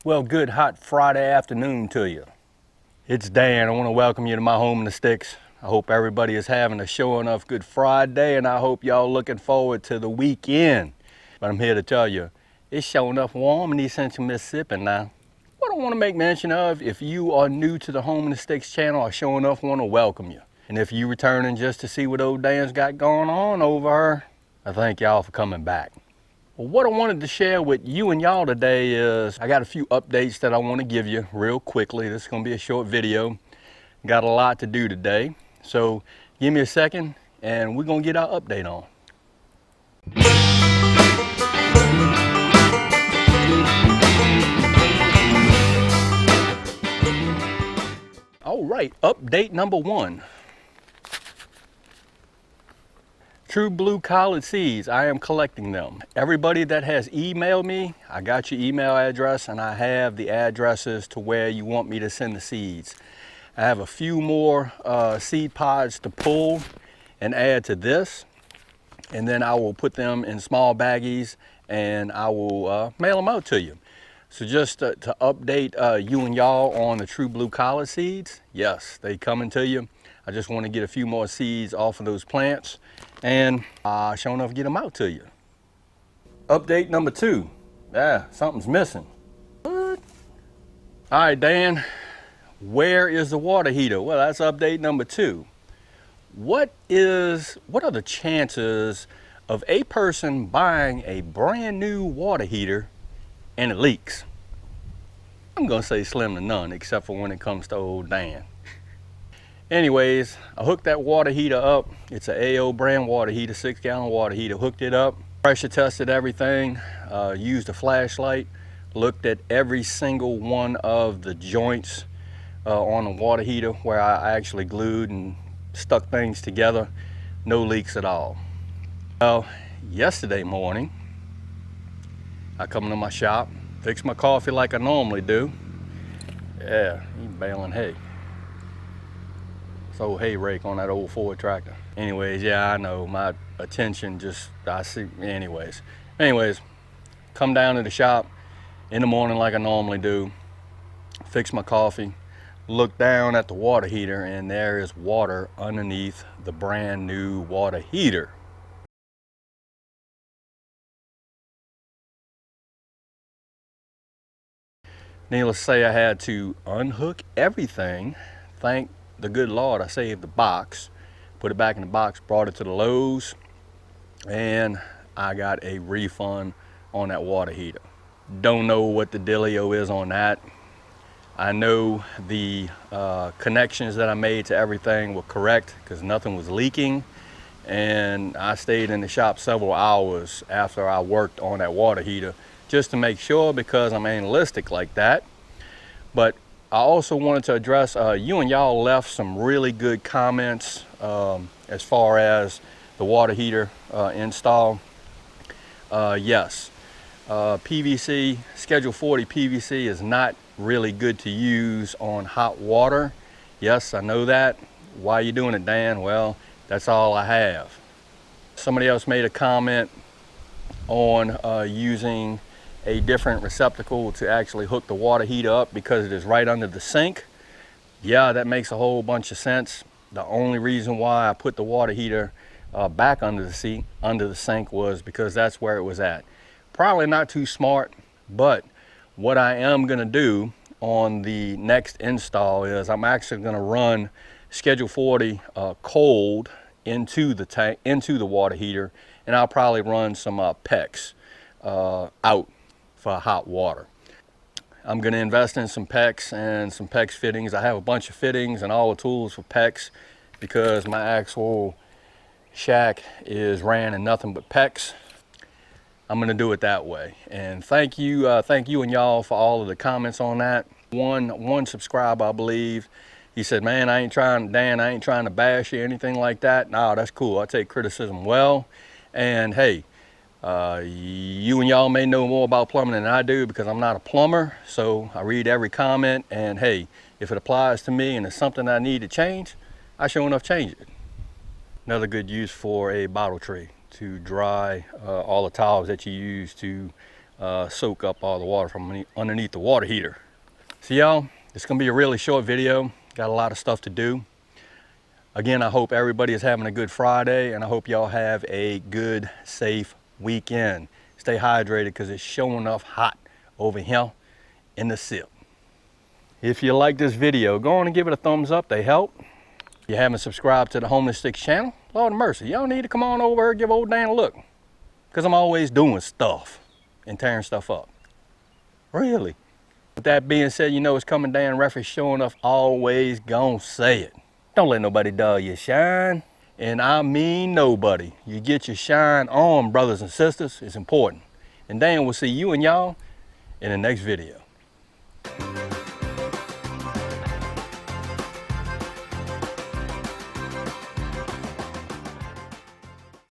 Well, good hot Friday afternoon to you. It's Dan. I want to welcome you to my home in the sticks. I hope everybody is having a sure enough good Friday, and I hope y'all looking forward to the weekend. But I'm here to tell you, it's sure enough warm in East Central Mississippi now. What I want to make mention of, if you are new to the Home in the Sticks channel, I sure enough want to welcome you. And if you returning just to see what old Dan's got going on over her, I thank y'all for coming back. Well, what I wanted to share with you and y'all today is I got a few updates that I want to give you real quickly. This is going to be a short video. Got a lot to do today. So give me a second and we're going to get our update on. All right, update number one. True Blue Collard seeds, I am collecting them. Everybody that has emailed me, I got your email address and I have the addresses to where you want me to send the seeds. I have a few more seed pods to pull and add to this, and then I will put them in small baggies and I will mail them out to you. So just to update you and y'all on the True Blue Collard seeds, yes, they coming to you. I just want to get a few more seeds off of those plants and sure enough get them out to you. Update number two. Something's missing. What? All right, Dan, where is the water heater? Well, that's update number two. What are the chances of a person buying a brand new water heater and it leaks? I'm gonna say slim to none, except for when it comes to old Dan. Anyways, I hooked that water heater up. It's an AO brand water heater, 6-gallon water heater. Hooked it up, pressure tested everything, used a flashlight, looked at every single one of the joints on the water heater where I actually glued and stuck things together. No leaks at all. Well, yesterday morning, I come into my shop, fix my coffee like I normally do. Yeah, he's baling hay. It's old hay rake on that old Ford tractor. Anyways, yeah, I know, my attention just, I see, anyways, come down to the shop in the morning like I normally do, fix my coffee, look down at the water heater, and there is water underneath the brand new water heater. Needless to say, I had to unhook everything. Thank the good Lord I saved the box, put it back in the box, brought it to the Lowe's, and I got a refund on that water heater. Don't know what the dealio is on that. I know the connections that I made to everything were correct because nothing was leaking, and I stayed in the shop several hours after I worked on that water heater just to make sure, because I'm analytic like that. But I also wanted to address, you and y'all left some really good comments as far as the water heater install. Yes, PVC, Schedule 40 PVC is not really good to use on hot water. Yes, I know that. Why are you doing it, Dan? Well, that's all I have. Somebody else made a comment on using a different receptacle to actually hook the water heater up because it is right under the sink. Yeah, that makes a whole bunch of sense. The only reason why I put the water heater back under the sink was because that's where it was at. Probably not too smart, but what I am gonna do on the next install is I'm actually gonna run Schedule 40 cold into the tank, into the water heater, and I'll probably run some PEX out for hot water. I'm going to invest in some PEX and some PEX fittings. I have a bunch of fittings and all the tools for PEX because my actual shack is ran in nothing but PEX. I'm going to do it that way. And thank you and y'all for all of the comments on that. One subscriber, I believe, he said, man, Dan, I ain't trying to bash you or anything like that. No, that's cool. I take criticism well. And hey, you and y'all may know more about plumbing than I do because I'm not a plumber. So I read every comment, and hey, if it applies to me and it's something I need to change, I sure enough change it. Another good use for a bottle tray to dry all the towels that you use to soak up all the water from underneath the water heater. So y'all, it's gonna be a really short video. Got a lot of stuff to do. Again, I hope everybody is having a good Friday, and I hope y'all have a good, safe weekend. Stay hydrated because it's sure enough hot over here in the SIP. If you like this video, go on and give it a thumbs up. They help. If you haven't subscribed to the Homeless Sticks channel, Lord of mercy, y'all need to come on over here and give old Dan a look. Because I'm always doing stuff and tearing stuff up. Really. With that being said, you know it's coming down. Referee sure enough always gonna say it. Don't let nobody dull your shine. And I mean nobody. You get your shine on, brothers and sisters. It's important. And Dan will see you and y'all in the next video.